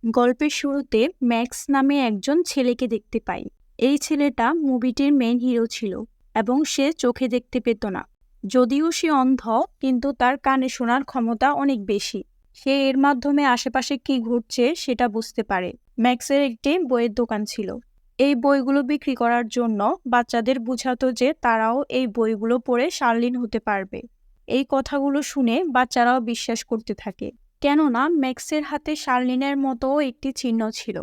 গল্পের শুরুতে ম্যাক্স নামে একজন ছেলেকে দেখতে পাই। এই ছেলেটা মুভিটির মেইন হিরো ছিল এবং সে চোখে দেখতে পেত না। যদিও সে অন্ধ, কিন্তু তার কানে শোনার ক্ষমতা অনেক বেশি। সে এর মাধ্যমে আশেপাশে কি ঘটছে সেটা বুঝতে পারে। ম্যাক্সের একটি বইয়ের দোকান ছিল। এই বইগুলো বিক্রি করার জন্য বাচ্চাদের বোঝাতো যে তারাও এই বইগুলো পড়ে শালীন হতে পারবে। এই কথাগুলো শুনে বাচ্চারাও বিশ্বাস করতে থাকে, কেননা ম্যাক্সের হাতে শার্লিনের মতো একটি চিহ্ন ছিল।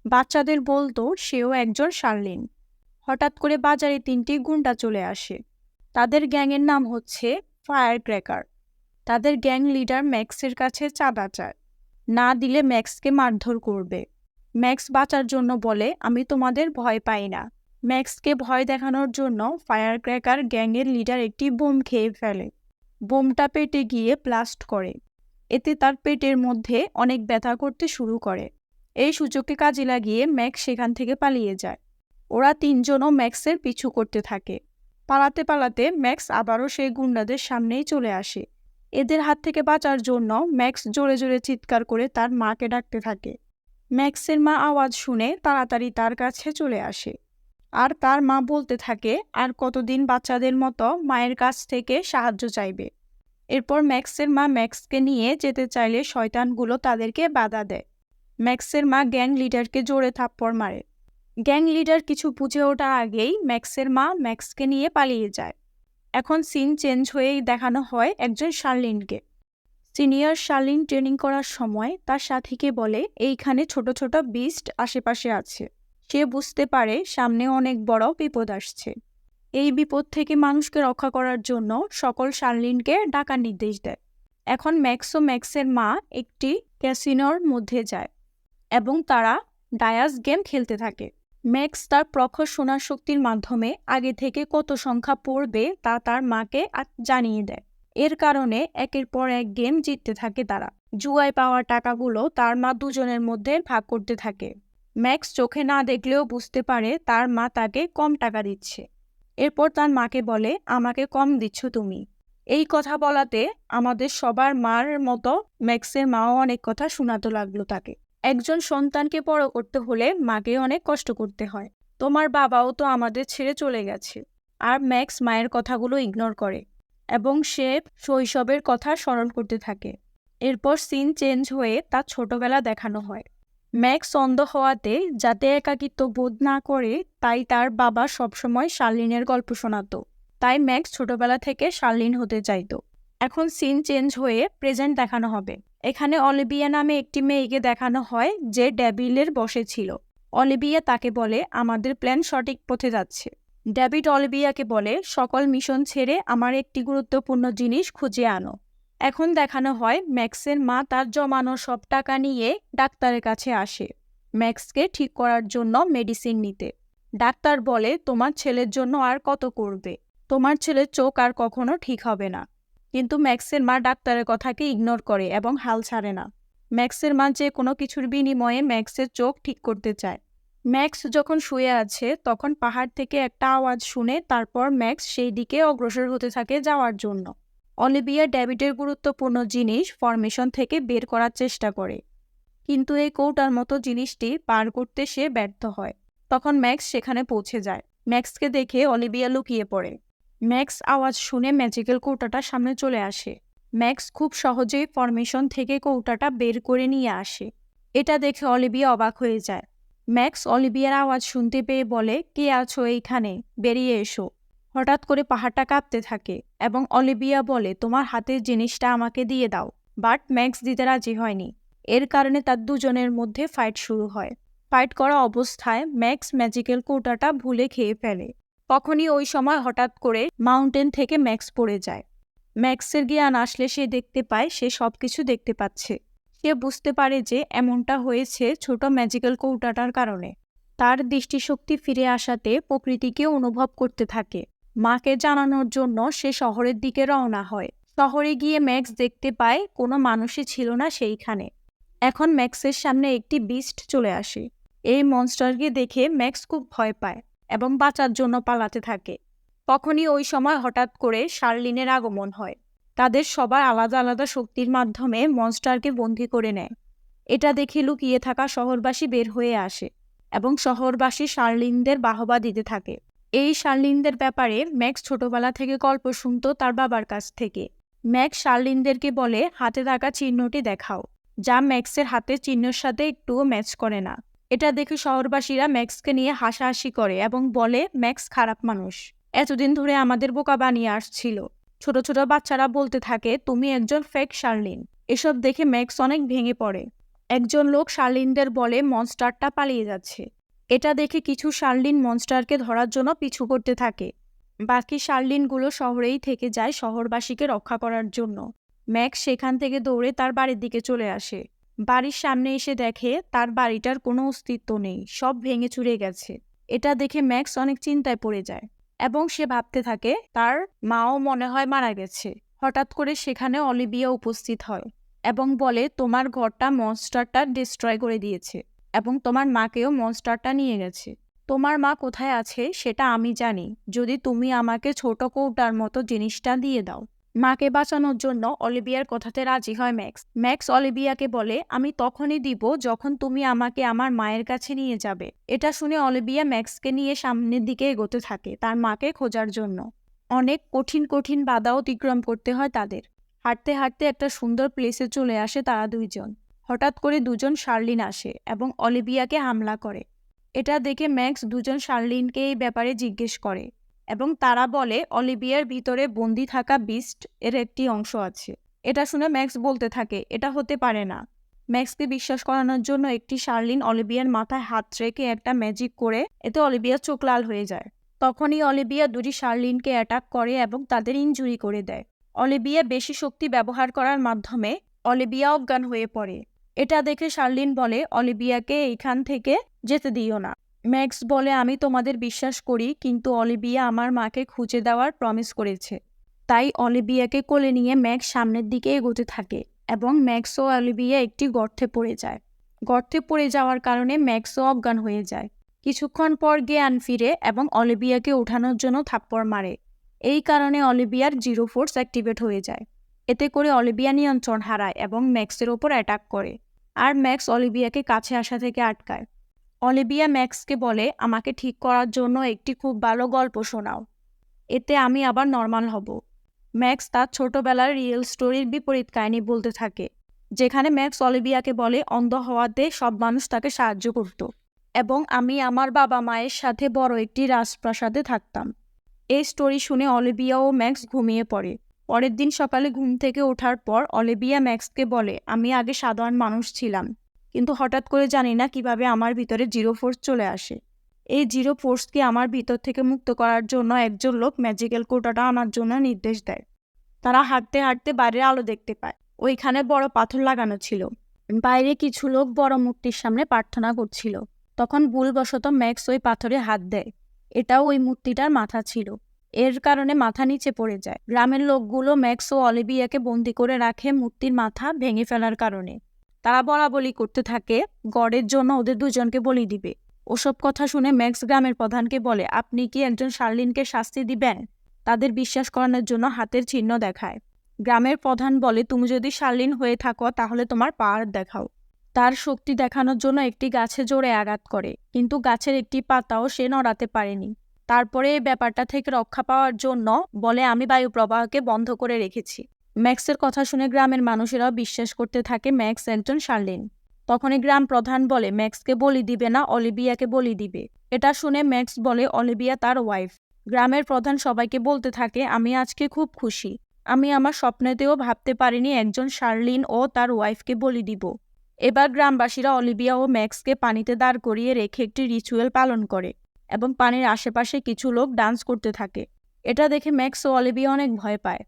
বাচ্চাদের বলতো সেও একজন শার্লিন। হঠাৎ করে বাজারে 3টি গুন্ডা চলে আসে। তাদের গ্যাংয়ের নাম হচ্ছে ফায়ার ক্র্যাকার। তাদের গ্যাং লিডার ম্যাক্সের কাছে চাঁদা চায়, না দিলে ম্যাক্সকে মারধর করবে। ম্যাক্স বাঁচার জন্য বলে, আমি তোমাদের ভয় পাই না। ম্যাক্সকে ভয় দেখানোর জন্য ফায়ার ক্র্যাকার গ্যাংয়ের লিডার একটি বোম খেয়ে ফেলে। বোমটা পেটে গিয়ে ব্লাস্ট করে। এতে তার পেটের মধ্যে অনেক ব্যথা করতে শুরু করে। এই সুযোগকে কাজে লাগিয়ে ম্যাক্স সেখান থেকে পালিয়ে যায়। ওরা 3জনও ম্যাক্সের পিছু করতে থাকে। পালাতে পালাতে ম্যাক্স আবারও সেই গুন্ডাদের সামনেই চলে আসে। এদের হাত থেকে বাঁচার জন্য ম্যাক্স জোরে জোরে চিৎকার করে তার মাকে ডাকতে থাকে। ম্যাক্সের মা আওয়াজ শুনে তাড়াতাড়ি তার কাছে চলে আসে। আর তার মা বলতে থাকে, আর কতদিন বাচ্চাদের মতো মায়ের কাছ থেকে সাহায্য চাইবে। এরপর ম্যাক্সের মা ম্যাক্সকে নিয়ে যেতে চাইলে শয়তানগুলো তাদেরকে বাধা দেয়। ম্যাক্সের মা গ্যাং লিডারকে জোরে থাপ্পড় মারে। গ্যাং লিডার কিছু বুঝে ওঠার আগেই ম্যাক্সের মা ম্যাক্সকে নিয়ে পালিয়ে যায়। এখন সিন চেঞ্জ হয়েই দেখানো হয় একজন শার্লিনকে। সিনিয়র শার্লিন ট্রেনিং করার সময় তার সাথীকে বলে, এইখানে ছোট ছোট বিস্ট আশেপাশে আছে। সে বুঝতে পারে সামনে অনেক বড় বিপদ আসছে। এই বিপদ থেকে মানুষকে রক্ষা করার জন্য সকল শার্লিনকে ডাকার নির্দেশ দেয়। এখন ম্যাক্স ও ম্যাক্সের মা একটি ক্যাসিনোর মধ্যে যায় এবং তারা ডায়াস গেম খেলতে থাকে। ম্যাক্স তার প্রখর শোনার শক্তির মাধ্যমে আগে থেকে কত সংখ্যা পড়বে তা তার মাকে জানিয়ে দেয়। এর কারণে একের পর এক গেম জিততে থাকে তারা। জুয়ায় পাওয়া টাকাগুলো তার মা দুজনের মধ্যে ভাগ করতে থাকে। ম্যাক্স চোখে না দেখলেও বুঝতে পারে তার মা তাকে কম টাকা দিচ্ছে। এরপর তার মাকে বলে, আমাকে কম দিচ্ছ তুমি। এই কথা বলাতে আমাদের সবার মার মতো ম্যাক্সের মাও অনেক কথা শোনাতে লাগলো তাকে। একজন সন্তানকে বড় করতে হলে মাকে অনেক কষ্ট করতে হয়। তোমার বাবাও তো আমাদের ছেড়ে চলে গেছে। আর ম্যাক্স মায়ের কথাগুলো ইগনোর করে এবং সে শৈশবের কথা স্মরণ করতে থাকে। এরপর সিন চেঞ্জ হয়ে তার ছোটবেলা দেখানো হয়। ম্যাক্স অন্ধ হওয়াতে যাতে একাকিত্ব বোধ না করে, তাই তার বাবা সবসময় শার্লিনের গল্প শোনাতো। তাই ম্যাক্স ছোটবেলা থেকে শার্লিন হতে চাইতো। এখন সিন চেঞ্জ হয়ে প্রেজেন্ট দেখানো হবে। এখানে অলিভিয়া নামে একটি মেয়েকে দেখানো হয় যে ডেভিলের বশে ছিল। অলিভিয়া তাকে বলে, আমাদের প্ল্যান সঠিক পথে যাচ্ছে। ডেভিড অলিভিয়াকে বলে, সকল মিশন ছেড়ে আমার একটি গুরুত্বপূর্ণ জিনিস খুঁজে আনো। এখন দেখানো হয় ম্যাক্সের মা তার জমানো সব টাকা নিয়ে ডাক্তারের কাছে আসে ম্যাক্সকে ঠিক করার জন্য মেডিসিন নিতে। ডাক্তার বলে, তোমার ছেলের জন্য আর কত করবে, তোমার ছেলের চোখ আর কখনো ঠিক হবে না। কিন্তু ম্যাক্সের মা ডাক্তারের কথাকে ইগনোর করে এবং হাল ছাড়ে না। ম্যাক্সের মা যে কোনো কিছুর বিনিময়ে ম্যাক্সের চোখ ঠিক করতে চায়। ম্যাক্স যখন শুয়ে আছে তখন পাহাড় থেকে একটা আওয়াজ শুনে তারপর ম্যাক্স সেই দিকে অগ্রসর হতে থাকে যাওয়ার জন্য। অলিভিয়া ডেভিডের গুরুত্বপূর্ণ জিনিস ফরমেশন থেকে বের করার চেষ্টা করে, কিন্তু এই কৌটার মতো জিনিসটি পার করতে সে ব্যর্থ হয়। তখন ম্যাক্স সেখানে পৌঁছে যায়। ম্যাক্সকে দেখে অলিভিয়া লুকিয়ে পড়ে। ম্যাক্স আওয়াজ শুনে ম্যাজিক্যাল কৌটাটার সামনে চলে আসে। ম্যাক্স খুব সহজেই ফরমেশন থেকে কৌটাটা বের করে নিয়ে আসে। এটা দেখে অলিভিয়া অবাক হয়ে যায়। ম্যাক্স অলিভিয়ার আওয়াজ শুনতে পেয়ে বলে, কে আছো এইখানে, বেরিয়ে এসো। হঠাৎ করে পাহাড়টা কাঁপতে থাকে এবং অলিভিয়া বলে, তোমার হাতের জিনিসটা আমাকে দিয়ে দাও। বাট ম্যাক্স দিতে রাজি হয়নি। এর কারণে তার দুজনের মধ্যে ফাইট শুরু হয়। ফাইট করা অবস্থায় ম্যাক্স ম্যাজিক্যাল কৌটাটা ভুলে খেয়ে ফেলে। তখনই ওই সময় হঠাৎ করে মাউন্টেন থেকে ম্যাক্স পড়ে যায়। ম্যাক্সের জ্ঞান আসলে সে দেখতে পায় সে সবকিছু দেখতে পাচ্ছে। সে বুঝতে পারে যে এমনটা হয়েছে ছোট ম্যাজিক্যাল কৌটাটার কারণে। তার দৃষ্টিশক্তি ফিরে আসাতে প্রকৃতিকে অনুভব করতে থাকে। মাকে জানানোর জন্য সে শহরের দিকে রওনা হয়। শহরে গিয়ে ম্যাক্স দেখতে পায় কোনো মানুষই ছিল না সেইখানে। এখন ম্যাক্সের সামনে একটি বিস্ট চলে আসে। এই মনস্টারকে দেখে ম্যাক্স খুব ভয় পায় এবং বাঁচার জন্য পালাতে থাকে। তখনই ওই সময় হঠাৎ করে শার্লিনের আগমন হয়। তাদের সবার আলাদা আলাদা শক্তির মাধ্যমে মনস্টারকে বন্দী করে নেয়। এটা দেখে লুকিয়ে থাকা শহরবাসী বের হয়ে আসে এবং শহরবাসী শার্লিনদের বাহবা দিতে থাকে। এই শার্লিনদের ব্যাপারে ম্যাক্স ছোটবেলা থেকে গল্প শুনতো তার বাবার কাছ থেকে। ম্যাক্স শার্লিনদেরকে বলে, হাতে থাকা চিহ্নটি দেখাও, যা ম্যাক্সের হাতের চিহ্নের সাথে একটুও ম্যাচ করে না। এটা দেখে শহরবাসীরা ম্যাক্সকে নিয়ে হাসাহাসি করে এবং বলে ম্যাক্স খারাপ মানুষ, এতদিন ধরে আমাদের বোকা বানিয়ে আসছিল। ছোট ছোট বাচ্চারা বলতে থাকে তুমি একজন ফেক শার্লিন। এসব দেখে ম্যাক্স অনেক ভেঙে পড়ে। একজন লোক শার্লিনদের বলে মনস্টারটা পালিয়ে যাচ্ছে। এটা দেখে কিছু শার্লিন মনস্টারকে ধরার জন্য পিছু করতে থাকে। বাকি শার্লিনগুলো শহরেই থেকে যায় শহরবাসীকে রক্ষা করার জন্য। ম্যাক্স সেখান থেকে দৌড়ে তার বাড়ির দিকে চলে আসে। বাড়ির সামনে এসে দেখে তার বাড়িটার কোনো অস্তিত্ব নেই, সব ভেঙে চুরে গেছে। এটা দেখে ম্যাক্স অনেক চিন্তায় পড়ে যায় এবং সে ভাবতে থাকে তার মাও মনে হয় মারা গেছে। হঠাৎ করে সেখানে অলিভিয়া উপস্থিত হয় এবং বলে তোমার ঘরটা মনস্টারটা ডিস্ট্রয় করে দিয়েছে এবং তোমার মাকেও মনস্টারটা নিয়ে গেছে। তোমার মা কোথায় আছে সেটা আমি জানি, যদি তুমি আমাকে ছোট কৌটার মতো জিনিসটা দিয়ে দাও। মাকে বাঁচানোর জন্য অলিভিয়ার কথাতে রাজি হয় ম্যাক্স। ম্যাক্স অলিভিয়াকে বলে আমি তখনই দিব যখন তুমি আমাকে আমার মায়ের কাছে নিয়ে যাবে। এটা শুনে অলিভিয়া ম্যাক্সকে নিয়ে সামনের দিকে এগোতে থাকে তার মাকে খোঁজার জন্য। অনেক কঠিন কঠিন বাধা অতিক্রম করতে হয় তাদের। হাঁটতে হাঁটতে একটা সুন্দর প্লেসে চলে আসে তারা দুইজন। হঠাৎ করে দুজন শার্লিন আসে এবং অলিভিয়াকে হামলা করে। এটা দেখে ম্যাক্স দুজন শার্লিনকে এই ব্যাপারে জিজ্ঞেস করে এবং তারা বলে অলিভিয়ার ভিতরে বন্দি থাকা বিস্ট এর একটি অংশ আছে। এটা শুনে ম্যাক্স বলতে থাকে এটা হতে পারে না। ম্যাক্সকে বিশ্বাস করানোর জন্য একটি শার্লিন অলিভিয়ার মাথায় হাত রেখে একটা ম্যাজিক করে, এতে অলিভিয়ার চোখ লাল হয়ে যায়। তখনই অলিভিয়া দুটি শার্লিনকে অ্যাটাক করে এবং তাদের ইনজুরি করে দেয়। অলিভিয়া বেশি শক্তি ব্যবহার করার মাধ্যমে অলিভিয়া অজ্ঞান হয়ে পড়ে। এটা দেখে শার্লিন বলে অলিভিয়াকে এইখান থেকে যেতে দিও না। ম্যাক্স বলে আমি তোমাদের বিশ্বাস করি, কিন্তু অলিভিয়া আমার মাকে খুঁজে দেওয়ার প্রমিস করেছে। তাই অলিভিয়াকে কোলে নিয়ে ম্যাক্স সামনের দিকে এগোতে থাকে এবং ম্যাক্স ও অলিভিয়া একটি গর্তে পড়ে যায়। গর্তে পড়ে যাওয়ার কারণে ম্যাক্সও অজ্ঞান হয়ে যায়। কিছুক্ষণ পর জ্ঞান ফিরে এবং অলিভিয়াকে ওঠানোর জন্য থাপ্পড় মারে। এই কারণে অলিভিয়ার জিরো ফোর্স অ্যাক্টিভেট হয়ে যায়। এতে করে অলিভিয়া নিয়ন্ত্রণ হারায় এবং ম্যাক্সের ওপর অ্যাটাক করে, আর ম্যাক্স অলিভিয়াকে কাছে আসা থেকে আটকায়। অলিভিয়া ম্যাক্সকে বলে আমাকে ঠিক করার জন্য একটি খুব ভালো গল্প শোনাও, এতে আমি আবার নর্মাল হব। ম্যাক্স তার ছোটবেলার রিয়েল স্টোরির বিপরীত কাহিনী বলতে থাকে, যেখানে ম্যাক্স অলিভিয়াকে বলে অন্ধ হওয়াতে সব মানুষ তাকে সাহায্য করত এবং আমি আমার বাবা মায়ের সাথে বড় একটি রাজপ্রাসাদে থাকতাম। এই স্টোরি শুনে অলিভিয়া ও ম্যাক্স ঘুমিয়ে পড়ে। পরের দিন সকালে ঘুম থেকে ওঠার পর অলিভিয়া ম্যাক্সকে বলে আমি আগে সাধারণ মানুষ ছিলাম, কিন্তু হঠাৎ করে জানি না কিভাবে আমার ভিতরে জিরো ফোর্স চলে আসে। এই জিরো ফোর্সকে আমার ভিতর থেকে মুক্ত করার জন্য একজন লোক ম্যাজিক্যাল কোটাটা আনার জন্য নির্দেশ দেয়। তারা হাঁটতে হাঁটতে বাইরের আলো দেখতে পায়। ওইখানে বড় পাথর লাগানো ছিল। বাইরে কিছু লোক বড় মূর্তির সামনে প্রার্থনা করছিল। তখন ভুলবশত ম্যাক্স ওই পাথরে হাত দেয়। এটাও ওই মূর্তিটার মাথা ছিল। এর কারণে মাথা নিচে পড়ে যায়। গ্রামের লোকগুলো ম্যাক্স ও অলিভিয়াকে বন্দি করে রাখে মূর্তির মাথা ভেঙে ফেলার কারণে। তারা বলাবলি করতে থাকে গডের জন্য ওদের দুজনকে বলি দিবে। ওসব কথা শুনে ম্যাক্স গ্রামের প্রধানকে বলে আপনি কি একজন শার্লিনকে শাস্তি দিবেন? তাদের বিশ্বাস করানোর জন্য হাতের চিহ্ন দেখায়। গ্রামের প্রধান বলে তুমি যদি শার্লিন হয়ে থাকো তাহলে তোমার পাওয়ার দেখাও। তার শক্তি দেখানোর জন্য একটি গাছে জোরে আঘাত করে, কিন্তু গাছের একটি পাতাও সে নড়াতে পারেনি। তারপরে এই ব্যাপারটা থেকে রক্ষা পাওয়ার জন্য বলে আমি বায়ু প্রবাহকে বন্ধ করে রেখেছি। ম্যাক্সের কথা শুনে গ্রামের মানুষেরাও বিশ্বাস করতে থাকে ম্যাক্স একজন শার্লিন। তখনই গ্রাম প্রধান বলে ম্যাক্সকে বলি দিবে না, অলিভিয়াকে বলি দিবে। এটা শুনে ম্যাক্স বলে অলিভিয়া তার ওয়াইফ। গ্রামের প্রধান সবাইকে বলতে থাকে আমি আজকে খুব খুশি, আমি আমার স্বপ্নেতেও ভাবতে পারিনি একজন শার্লিন ও তার ওয়াইফকে বলি দিব। এবার গ্রামবাসীরা অলিভিয়া ও ম্যাক্সকে পানিতে দাঁড় করিয়ে রেখে একটি রিচুয়াল পালন করে এবং পানির আশেপাশে কিছু লোক ডান্স করতে থাকে। এটা দেখে ম্যাক্স ও অলিভিয়া অনেক ভয় পায়।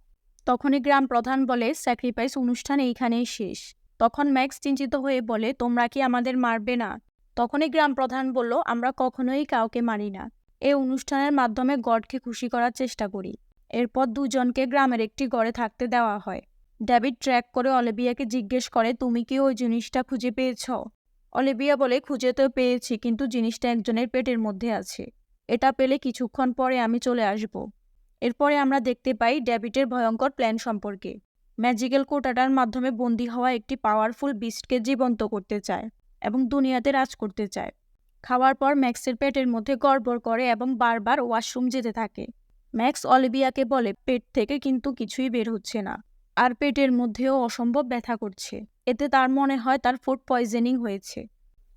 তখনই গ্রাম প্রধান বলে স্যাক্রিফাইস অনুষ্ঠান এইখানেই শেষ। তখন ম্যাক্স চিন্তিত হয়ে বলে তোমরা কি আমাদের মারবে না? তখনই গ্রাম প্রধান বলল আমরা কখনোই কাউকে মারি না, এই অনুষ্ঠানের মাধ্যমে গডকে খুশি করার চেষ্টা করি। এরপর দুজনকে গ্রামের একটি ঘরে থাকতে দেওয়া হয়। ডেভিড ট্র্যাক করে অলিভিয়াকে জিজ্ঞেস করে তুমি কি ওই জিনিসটা খুঁজে পেয়েছ? অলিভিয়া বলে খুঁজে তো পেয়েছি, কিন্তু জিনিসটা একজনের পেটের মধ্যে আছে। এটা পেলে কিছুক্ষণ পরে আমি চলে আসব। এরপরে আমরা দেখতে পাই ডেভিডের ভয়ঙ্কর প্ল্যান সম্পর্কে। ম্যাজিক্যাল কোটাটার মাধ্যমে বন্দী হওয়া একটি পাওয়ারফুল বিস্টকে জীবন্ত করতে চায় এবং দুনিয়াতে রাজ করতে চায়। খাওয়ার পর ম্যাক্সের পেটের মধ্যে গড়বড় করে এবং বারবার ওয়াশরুম যেতে থাকে। ম্যাক্স অলিভিয়াকে বলে পেট থেকে কিন্তু কিছুই বের হচ্ছে না, আর পেটের মধ্যেও অসম্ভব ব্যথা করছে। এতে তার মনে হয় তার ফুড পয়জনিং হয়েছে।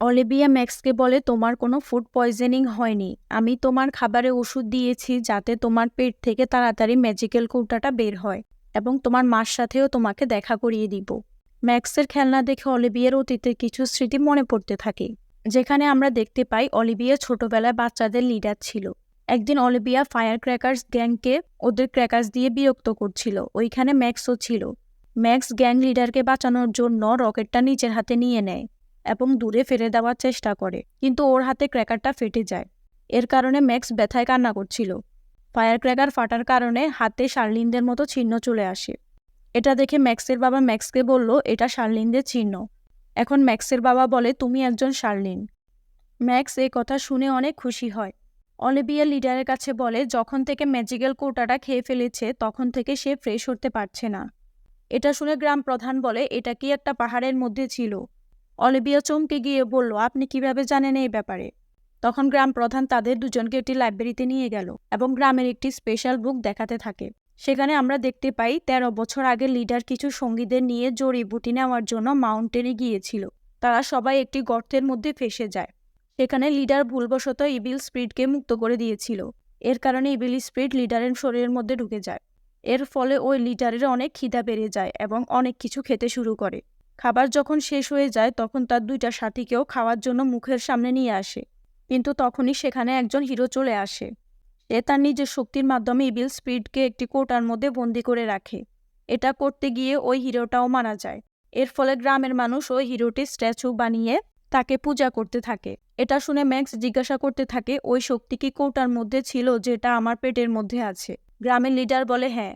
অলিভিয়া ম্যাক্সকে বলে, তোমার কোনো ফুড পয়জনিং হয়নি, আমি তোমার খাবারে ওষুধ দিয়েছি যাতে তোমার পেট থেকে তাড়াতাড়ি ম্যাজিক্যাল কৌটাটা বের হয়, এবং তোমার মার সাথেও তোমাকে দেখা করিয়ে দিব। ম্যাক্সের খেলনা দেখে অলিভিয়ার অতীতের কিছু স্মৃতি মনে পড়তে থাকে, যেখানে আমরা দেখতে পাই অলিভিয়া ছোটবেলায় বাচ্চাদের লিডার ছিল। একদিন অলিভিয়া ফায়ার ক্র্যাকার্স গ্যাংকে ওদের ক্র্যাকার্স দিয়ে বিরক্ত করছিল। ওইখানে ম্যাক্সও ছিল। ম্যাক্স গ্যাং লিডারকে বাঁচানোর জন্য রকেটটা নিজের হাতে নিয়ে নেয় এবং দূরে ফেলে দেওয়ার চেষ্টা করে, কিন্তু ওর হাতে ক্র্যাকারটা ফেটে যায়। এর কারণে ম্যাক্স ব্যথায় কান্না করছিল। ফায়ার ক্র্যাকার ফাটার কারণে হাতে শার্লিনদের মতো চিহ্ন চলে আসে। এটা দেখে ম্যাক্সের বাবা ম্যাক্সকে বলল, এটা শার্লিনদের চিহ্ন। এখন ম্যাক্সের বাবা বলে, তুমি একজন শার্লিন। ম্যাক্স এই কথা শুনে অনেক খুশি হয়। অলিভিয়া লিডারের কাছে বলে, যখন থেকে ম্যাজিক্যাল কৌটাটা খেয়ে ফেলেছে তখন থেকে সে ফ্রেশ হতে পারছে না। এটা শুনে গ্রাম প্রধান বলে, এটা কি একটা পাহাড়ের মধ্যে ছিল? অলিভিয়া চমকে গিয়ে বলল, আপনি কিভাবে জানেন এই ব্যাপারে? তখন গ্রাম প্রধান তাদের দুজনকে একটি লাইব্রেরিতে নিয়ে গেল এবং গ্রামের একটি স্পেশাল বুক দেখাতে থাকে। সেখানে আমরা দেখতে পাই 13 বছর আগে লিডার কিছু সঙ্গীদের নিয়ে জড়িবুটি নেওয়ার জন্য মাউন্টেনে গিয়েছিল। তারা সবাই একটি গর্তের মধ্যে ফেঁসে যায়। সেখানে লিডার ভুলবশত ইভিল স্পিরিটকে মুক্ত করে দিয়েছিল। এর কারণে ইভিল স্পিরিট লিডারের শরীরের মধ্যে ঢুকে যায়। এর ফলে ওই লিডারের অনেক খিদা বেড়ে যায় এবং অনেক কিছু খেতে শুরু করে। খাবার যখন শেষ হয়ে যায় তখন তার দুইটা সাথীকেও খাওয়ার জন্য মুখের সামনে নিয়ে আসে, কিন্তু তখনই সেখানে একজন হিরো চলে আসে। সে তার নিজের শক্তির মাধ্যমে ইভিল স্পিরিটকে একটি কোটার মধ্যে বন্দি করে রাখে। এটা করতে গিয়ে ওই হিরোটাও মারা যায়। এর ফলে গ্রামের মানুষ ওই হিরোটির স্ট্যাচু বানিয়ে তাকে পূজা করতে থাকে। এটা শুনে ম্যাক্স জিজ্ঞাসা করতে থাকে, ওই শক্তি কি কৌটার মধ্যে ছিল যেটা আমার পেটের মধ্যে আছে? গ্রামের লিডার বলে, হ্যাঁ।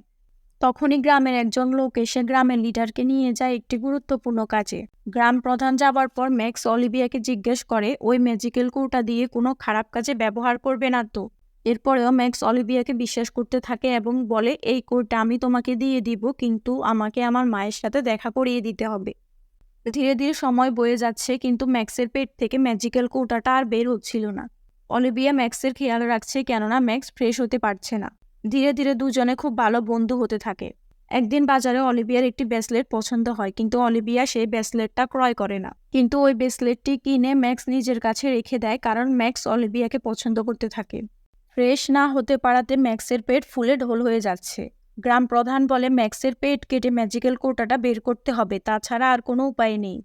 তখনই গ্রামের একজন লোক এসে গ্রামের লিডারকে নিয়ে যায় একটি গুরুত্বপূর্ণ কাজে। গ্রাম প্রধান যাবার পর ম্যাক্স অলিভিয়াকে জিজ্ঞেস করে, ওই ম্যাজিক্যাল কৌটা দিয়ে কোনো খারাপ কাজে ব্যবহার করবে না তো? এরপরেও ম্যাক্স অলিভিয়াকে বিশ্বাস করতে থাকে এবং বলে, এই কোডটা আমি তোমাকে দিয়ে দিব, কিন্তু আমাকে আমার মায়ের সাথে দেখা করিয়ে দিতে হবে। ধীরে ধীরে সময় বয়ে যাচ্ছে, কিন্তু ম্যাক্সের পেট থেকে ম্যাজিক্যাল কৌটাটা আর বের হচ্ছিল না। অলিভিয়া ম্যাক্সের খেয়াল রাখছে, কেননা ম্যাক্স ফ্রেশ হতে পারছে না। ধীরে ধীরে দুজনে খুব ভালো বন্ধু হতে থাকে। একদিন বাজারে অলিভিয়ার একটি ব্রেসলেট পছন্দ হয়, কিন্তু অলিভিয়া সেই ব্রেসলেটটা ক্রয় করে না। কিন্তু ওই ব্রেসলেটটি কিনে ম্যাক্স নিজের কাছে রেখে দেয়, কারণ ম্যাক্স অলিভিয়াকে পছন্দ করতে থাকে। ফ্রেশ না হতে পারাতে ম্যাক্সের পেট ফুলে ঢোল হয়ে যাচ্ছে। গ্রাম প্রধান বলে, ম্যাক্সের পেট কেটে ম্যাজিক্যাল কৌটাটা বের করতে হবে, তাছাড়া আর কোনো উপায় নেই।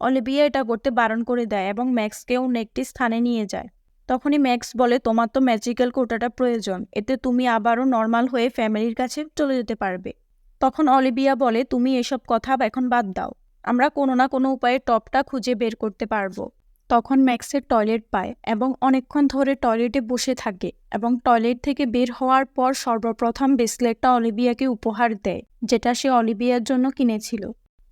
অলিভিয়া এটা করতে বারণ করে দেয় এবং ম্যাক্সকে অন্য একটি স্থানে নিয়ে যায়। তখনই ম্যাক্স বলে, তোমার তো ম্যাজিক্যাল কৌটাটা প্রয়োজন, এতে তুমি আবারও নর্মাল হয়ে ফ্যামিলির কাছে চলে যেতে পারবে। তখন অলিভিয়া বলে, তুমি এসব কথা এখন বাদ দাও, আমরা কোনো না কোনো উপায়ে টপটা খুঁজে বের করতে পারবো। তখন ম্যাক্সের টয়লেট পায় এবং অনেকক্ষণ ধরে টয়লেটে বসে থাকে এবং টয়লেট থেকে বের হওয়ার পর সর্বপ্রথম ব্রেসলেটটা অলিভিয়াকে উপহার দেয়, যেটা সে অলিভিয়ার জন্য কিনেছিল।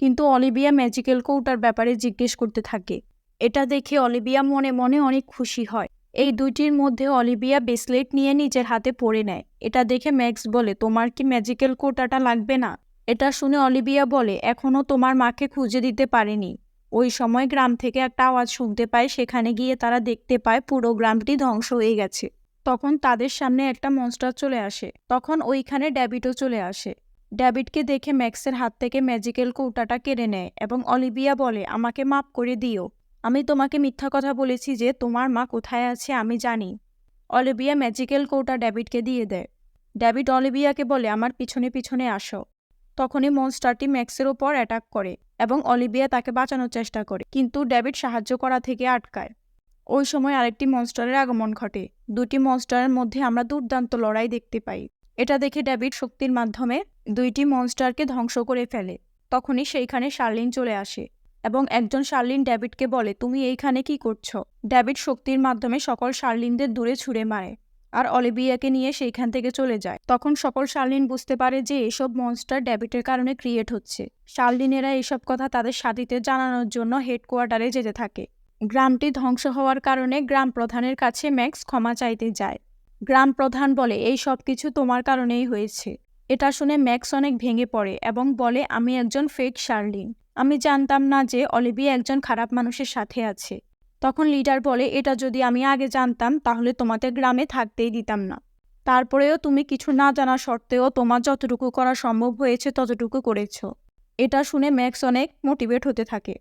কিন্তু অলিভিয়া ম্যাজিক্যাল কৌটার ব্যাপারে জিজ্ঞেস করতে থাকে। এটা দেখে অলিভিয়া মনে মনে অনেক খুশি হয়। এই দুইটির মধ্যে অলিভিয়া ব্রেসলেট নিয়ে নিজের হাতে পরে নেয়। এটা দেখে ম্যাক্স বলে, তোমার কি ম্যাজিক্যাল কৌটাটা লাগবে না? এটা শুনে অলিভিয়া বলে, এখনও তোমার মাকে খুঁজে দিতে পারেনি। ওই সময় গ্রাম থেকে একটা আওয়াজ শুনতে পায়। সেখানে গিয়ে তারা দেখতে পায় পুরো গ্রামটি ধ্বংস হয়ে গেছে। তখন তাদের সামনে একটা মনস্টার চলে আসে। তখন ওইখানে ডেভিডও চলে আসে। ডেভিডকে দেখে ম্যাক্সের হাত থেকে ম্যাজিক্যাল কৌটাটা কেড়ে নেয় এবং অলিভিয়া বলে, আমাকে মাফ করে দিও, আমি তোমাকে মিথ্যা কথা বলেছি যে তোমার মা কোথায় আছে আমি জানি। অলিভিয়া ম্যাজিক্যাল কৌটা ডেভিডকে দিয়ে দেয়। ডেভিড অলিভিয়াকে বলে, আমার পিছনে পিছনে আসো। তখনই মনস্টারটি ম্যাক্সের ওপর অ্যাটাক করে এবং অলিভিয়া তাকে বাঁচানোর চেষ্টা করে, কিন্তু ডেভিড সাহায্য করা থেকে আটকায়। ওই সময় আরেকটি মনস্টারের আগমন ঘটে। দুটি মনস্টারের মধ্যে আমরা দুর্দান্ত লড়াই দেখতে পাই। এটা দেখে ডেভিড শক্তির মাধ্যমে দুইটি মনস্টারকে ধ্বংস করে ফেলে। তখনই সেইখানে শার্লিন চলে আসে এবং একজন শার্লিন ডেভিডকে বলে, তুমি এইখানে কি করছো? ডেভিড শক্তির মাধ্যমে সকল শার্লিনদের দূরে ছুঁড়ে মারে আর অলিভিয়াকে নিয়ে সেইখান থেকে চলে যায়। তখন সকল শার্লিন বুঝতে পারে যে এসব মনস্টার ডেভিডের কারণে ক্রিয়েট হচ্ছে। শার্লিনেরা এসব কথা তাদের সাথীদের জানানোর জন্য হেডকোয়ার্টারে যেতে থাকে। গ্রামটি ধ্বংস হওয়ার কারণে গ্রাম প্রধানের কাছে ম্যাক্স ক্ষমা চাইতে যায়। গ্রাম প্রধান বলে, এই সব কিছু তোমার কারণেই হয়েছে। এটা শুনে ম্যাক্স অনেক ভেঙে পড়ে এবং বলে, আমি একজন ফেক শার্লিন। আমি জানতাম না যে অলিভিয়া একজন খারাপ মানুষের সাথে আছে। তখন লিডার বলে, এটা যদি আমি আগে জানতাম তাহলে তোমাদের গ্রামে থাকতেই দিতাম না। তারপরেও তুমি কিছু না জানা সত্ত্বেও তোমার যতটুকু করা সম্ভব হয়েছে ততটুকু করেছ। এটা শুনে ম্যাক্স অনেক মোটিভেট হতে থাকে।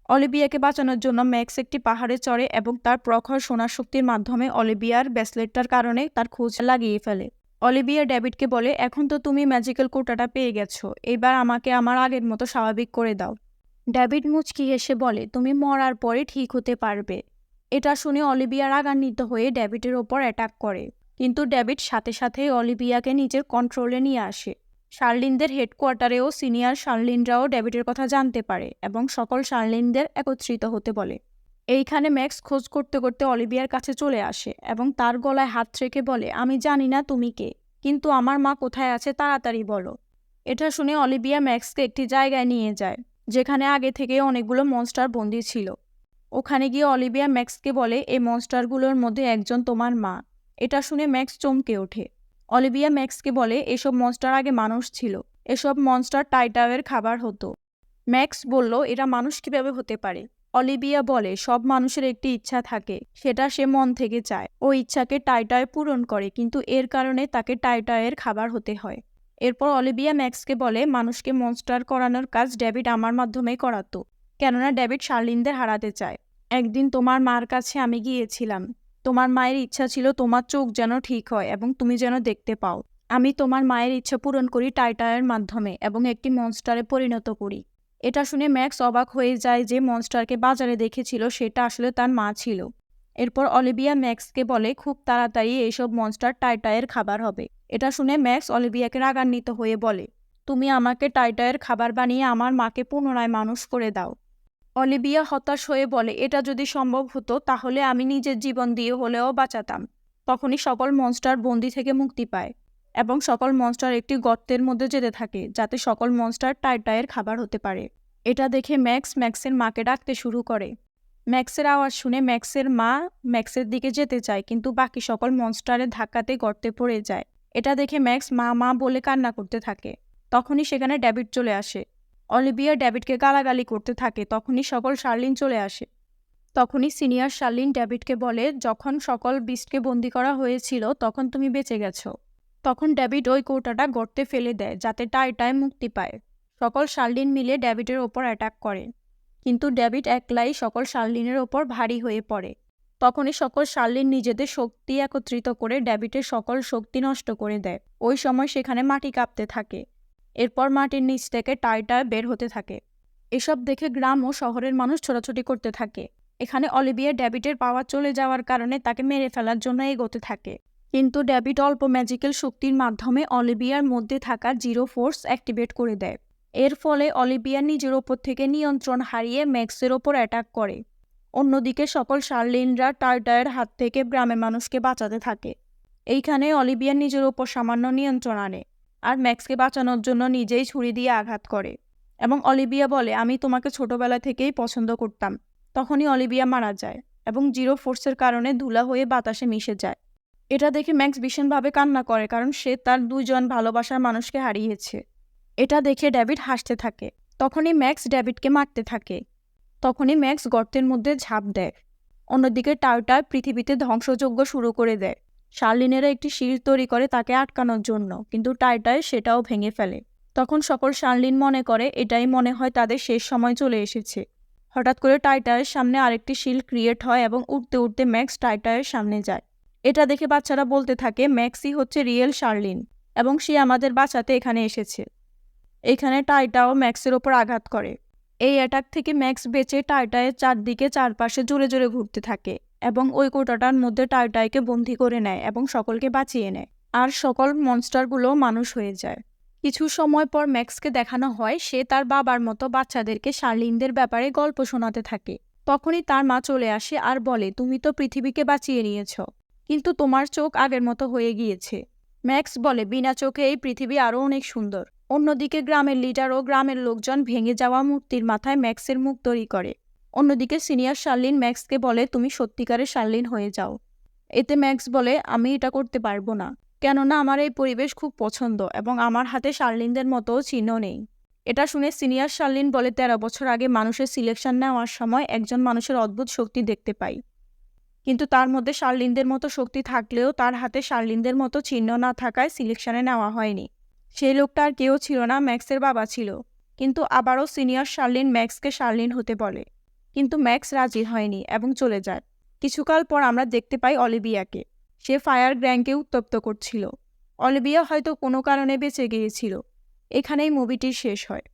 অলিভিয়াকে বাঁচানোর জন্য ম্যাক্স একটি পাহাড়ে চড়ে এবং তার প্রখর সোনার শক্তির মাধ্যমে অলিভিয়ার ব্রেসলেটটার কারণে তার খোঁজ লাগিয়ে ফেলে। অলিভিয়া ডেভিডকে বলে, এখন তো তুমি ম্যাজিক্যাল কোটাটা পেয়ে গেছো, এবার আমাকে আমার আগের মতো স্বাভাবিক করে দাও। ডেভিড মুচকি হেসে বলে, তুমি মরার পরে ঠিক হতে পারবে। এটা শুনে অলিভিয়া রাগান্বিত হয়ে ডেভিডের ওপর অ্যাটাক করে, কিন্তু ডেভিড সাথে সাথেই অলিভিয়াকে নিজের কন্ট্রোলে নিয়ে আসে। শার্লিনদের হেডকোয়ার্টারেও সিনিয়র শার্লিনরাও ডেভিডের কথা জানতে পারে এবং সকল শার্লিনদের একত্রিত হতে বলে। এইখানে ম্যাক্স খোঁজ করতে করতে অলিভিয়ার কাছে চলে আসে এবং তার গলায় হাত রেখে বলে, আমি জানি না তুমি কে, কিন্তু আমার মা কোথায় আছে তাড়াতাড়ি বলো। এটা শুনে অলিভিয়া ম্যাক্সকে একটি জায়গায় নিয়ে যায় যেখানে আগে থেকে অনেকগুলো মনস্টার বন্দী ছিল। ওখানে গিয়ে অলিভিয়া ম্যাক্সকে বলে, এই মনস্টারগুলোর মধ্যে একজন তোমার মা। এটা শুনে ম্যাক্স চমকে ওঠে। অলিভিয়া ম্যাক্সকে বলে, এসব মনস্টার আগে মানুষ ছিল, এসব মনস্টার টাইটাওয়ের খাবার হতো। ম্যাক্স বলল, এরা মানুষ কিভাবে হতে পারে? অলিভিয়া বলে, সব মানুষের একটি ইচ্ছা থাকে, সেটা সে মন থেকে চায়। ও ইচ্ছাকে টাইটায় পূরণ করে, কিন্তু এর কারণে তাকে টাইটায়ের খাবার হতে হয়। এরপর অলিভিয়া ম্যাক্সকে বলে, মানুষকে মনস্টার করানোর কাজ ডেভিড আমার মাধ্যমেই করাতো, কেননা ডেভিড শার্লিনদের হারাতে চায়। একদিন তোমার মার কাছে আমি গিয়েছিলাম। তোমার মায়ের ইচ্ছা ছিল তোমার চোখ যেন ঠিক হয় এবং তুমি যেন দেখতে পাও। আমি তোমার মায়ের ইচ্ছা পূরণ করি টাইটায়ের মাধ্যমে এবং একটি মনস্টারে পরিণত করি। এটা শুনে ম্যাক্স অবাক হয়ে যায় যে মনস্টারকে বাজারে দেখেছিল সেটা আসলে তার মা ছিল। এরপর অলিভিয়া ম্যাক্সকে বলে, খুব তাড়াতাড়ি এইসব মনস্টার টাইটায়ের খাবার হবে। এটা শুনে ম্যাক্স অলিভিয়াকে রাগান্বিত হয়ে বলে, তুমি আমাকে টাইটায়ের খাবার বানিয়ে আমার মাকে পুনরায় মানুষ করে দাও। অলিভিয়া হতাশ হয়ে বলে, এটা যদি সম্ভব হতো তাহলে আমি নিজের জীবন দিয়ে হলেও বাঁচাতাম। তখনই সকল মনস্টার বন্দি থেকে মুক্তি পায় এবং সকল মনস্টার একটি গর্তের মধ্যে যেতে থাকে যাতে সকল মনস্টার টাইটায়ের খাবার হতে পারে। এটা দেখে ম্যাক্স ম্যাক্সের মাকে ডাকতে শুরু করে। ম্যাক্সের আওয়াজ শুনে ম্যাক্সের মা ম্যাক্সের দিকে যেতে চায়, কিন্তু বাকি সকল মনস্টারের ধাক্কাতে গর্তে পড়ে যায়। এটা দেখে ম্যাক্স মা মা বলে কান্না করতে থাকে। তখনই সেখানে ডেভিড চলে আসে। অলিভিয়া ডেভিডকে গালাগালি করতে থাকে। তখনই সকল শার্লিন চলে আসে। তখনই সিনিয়র শার্লিন ডেভিডকে বলে, যখন সকল বিস্টকে বন্দি করা হয়েছিল তখন তুমি বেঁচে গেছো। তখন ডেভিড ওই কৌটাটা গর্তে ফেলে দেয় যাতে টাইটায় মুক্তি পায়। সকল শার্লিন মিলে ডেভিডের ওপর অ্যাটাক করে, কিন্তু ডেভিড একলাই সকল শার্লিনের ওপর ভারী হয়ে পড়ে। তখনই সকল শার্লিন নিজেদের শক্তি একত্রিত করে ডেভিডের সকল শক্তি নষ্ট করে দেয়। ওই সময় সেখানে মাটি কাঁপতে থাকে। এরপর মাটির নিচ থেকে টাইটায় বের হতে থাকে। এসব দেখে গ্রাম ও শহরের মানুষ ছোটাছুটি করতে থাকে। এখানে অলিভিয়া ডেভিডের পাওয়ার চলে যাওয়ার কারণে তাকে মেরে ফেলার জন্য এগোতে থাকে, কিন্তু ডেভিড অল্প ম্যাজিক্যাল শক্তির মাধ্যমে অলিভিয়ার মধ্যে থাকা জিরো ফোর্স অ্যাক্টিভেট করে দেয়। এর ফলে অলিভিয়া নিজের ওপর থেকে নিয়ন্ত্রণ হারিয়ে ম্যাক্সের ওপর অ্যাটাক করে। অন্যদিকে সকল শার্লিনরা টাইটায়ের হাত থেকে গ্রামের মানুষকে বাঁচাতে থাকে। এইখানে অলিভিয়া নিজের ওপর সামান্য নিয়ন্ত্রণ আনে আর ম্যাক্সকে বাঁচানোর জন্য নিজেই ছুরি দিয়ে আঘাত করে এবং অলিভিয়া বলে, আমি তোমাকে ছোটবেলা থেকেই পছন্দ করতাম। তখনই অলিভিয়া মারা যায় এবং জিরো ফোর্সের কারণে ধুলা হয়ে বাতাসে মিশে যায়। এটা দেখে ম্যাক্স ভীষণভাবে কান্না করে, কারণ সে তার দুইজন ভালোবাসার মানুষকে হারিয়েছে। এটা দেখে ডেভিড হাসতে থাকে। তখনই ম্যাক্স ডেভিডকে মারতে থাকে। তখনই ম্যাক্স গর্তের মধ্যে ঝাঁপ দেয়। অন্যদিকে টাইটায় পৃথিবীতে ধ্বংসযজ্ঞ শুরু করে দেয়। শার্লিনেরা একটি সিঁড়ি তৈরি করে তাকে আটকানোর জন্য, কিন্তু টাইটায় সেটাও ভেঙে ফেলে। তখন সকল শার্লিন মনে করে এটাই মনে হয় তাদের শেষ সময় চলে এসেছে। হঠাৎ করে টাইটায়ের সামনে আরেকটি শিল্ড ক্রিয়েট হয় এবং উঠতে উঠতে ম্যাক্স টাইটায়ের সামনে যায়। এটা দেখে বাচ্চারা বলতে থাকে, ম্যাক্সই হচ্ছে রিয়েল শার্লিন এবং সে আমাদের বাঁচাতে এখানে এসেছে। এখানে টাইটাও ম্যাক্সের ওপর আঘাত করে। এই অ্যাটাক থেকে ম্যাক্স বেঁচে টাইটায়ের চারদিকে চারপাশে জোরে জোরে ঘুরতে থাকে এবং ওই কোটাটার মধ্যে টাইটাইকে বন্দী করে নেয় এবং সকলকে বাঁচিয়ে নেয়। আর সকল মনস্টারগুলো মানুষ হয়ে যায়। কিছু সময় পর ম্যাক্সকে দেখানো হয় সে তার বাবার মতো বাচ্চাদেরকে শার্লিনদের ব্যাপারে গল্প শোনাতে থাকে। তখনই তার মা চলে আসে আর বলে, তুমি তো পৃথিবীকে বাঁচিয়ে নিয়েছ, কিন্তু তোমার চোখ আগের মতো হয়ে গিয়েছে। ম্যাক্স বলে, বিনা চোখে এই পৃথিবী আরও অনেক সুন্দর। অন্যদিকে গ্রামের লিডার ও গ্রামের লোকজন ভেঙে যাওয়া মূর্তির মাথায় ম্যাক্সের মুখ তৈরি করে। অন্যদিকে সিনিয়র শার্লিন ম্যাক্সকে বলে, তুমি সত্যিকারের শার্লিন হয়ে যাও। এতে ম্যাক্স বলে, আমি এটা করতে পারবো না, কেননা আমার এই পরিবেশ খুব পছন্দ এবং আমার হাতে শার্লিনদের মতো চিহ্ন নেই। এটা শুনে সিনিয়র শার্লিন বলে, 13 বছর আগে মানুষের সিলেকশন নেওয়ার সময় একজন মানুষের অদ্ভুত শক্তি দেখতে পাই, কিন্তু তার মধ্যে শার্লিনদের মতো শক্তি থাকলেও তার হাতে শার্লিনদের মতো চিহ্ন না থাকায় সিলেকশনে নেওয়া হয়নি। সেই লোকটা আর কেউ ছিল না, ম্যাক্সের বাবা ছিল। কিন্তু আবারও সিনিয়র শার্লিন ম্যাক্সকে শার্লিন হতে বলে, কিন্তু ম্যাক্স রাজি হয়নি এবং চলে যায়। কিছুকাল পর আমরা দেখতে পাই অলিভিয়াকে। সে ফায়ার গ্যাংকে উত্তপ্ত করছিল। অলিভিয়া হয়তো কোনো কারণে বেঁচে গিয়েছিল। এখানেই মুভিটি শেষ হয়।